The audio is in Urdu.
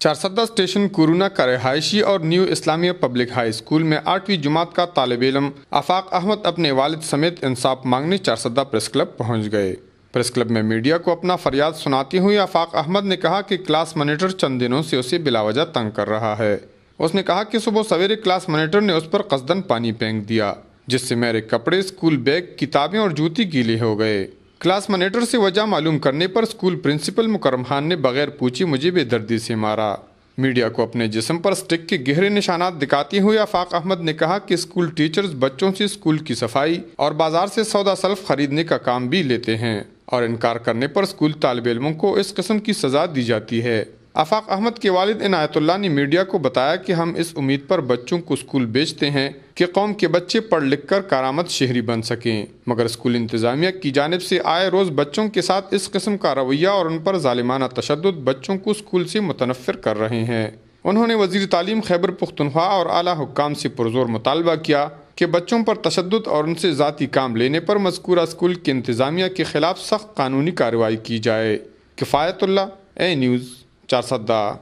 چارسدہ اسٹیشن کورونا کا رہائشی اور نیو اسلامیہ پبلک ہائی اسکول میں 8ویں جماعت کا طالب علم آفاق احمد اپنے والد سمیت انصاف مانگنے چارسدہ پریس کلب پہنچ گئے۔ پریس کلب میں میڈیا کو اپنا فریاد سناتی ہوئی آفاق احمد نے کہا کہ کلاس مانیٹر چند دنوں سے اسے بلا وجہ تنگ کر رہا ہے۔ اس نے کہا کہ صبح سویرے کلاس مانیٹر نے اس پر قصدن پانی پھینک دیا، جس سے میرے کپڑے، اسکول بیگ، کتابیں اور جوتی گیلے ہو گئے۔ کلاس مانیٹر سے وجہ معلوم کرنے پر اسکول پرنسپل مکرم خان نے بغیر پوچھے مجھے بے دردی سے مارا۔ میڈیا کو اپنے جسم پر اسٹک کے گہرے نشانات دکھاتے ہوئے آفاق احمد نے کہا کہ اسکول ٹیچرز بچوں سے اسکول کی صفائی اور بازار سے سودا سلف خریدنے کا کام بھی لیتے ہیں اور انکار کرنے پر اسکول طالب علموں کو اس قسم کی سزا دی جاتی ہے۔ آفاق احمد کے والد عنایت اللہ نے میڈیا کو بتایا کہ ہم اس امید پر بچوں کو اسکول بھیجتے ہیں کہ قوم کے بچے پڑھ لکھ کر کارآمد شہری بن سکیں، مگر اسکول انتظامیہ کی جانب سے آئے روز بچوں کے ساتھ اس قسم کا رویہ اور ان پر ظالمانہ تشدد بچوں کو اسکول سے متنفر کر رہے ہیں۔ انہوں نے وزیر تعلیم خیبر پختونخوا اور اعلیٰ حکام سے پرزور مطالبہ کیا کہ بچوں پر تشدد اور ان سے ذاتی کام لینے پر مذکورہ اسکول کی انتظامیہ کے خلاف سخت قانونی کارروائی کی جائے۔ کفایت اللہ، اے نیوز، چارسدہ۔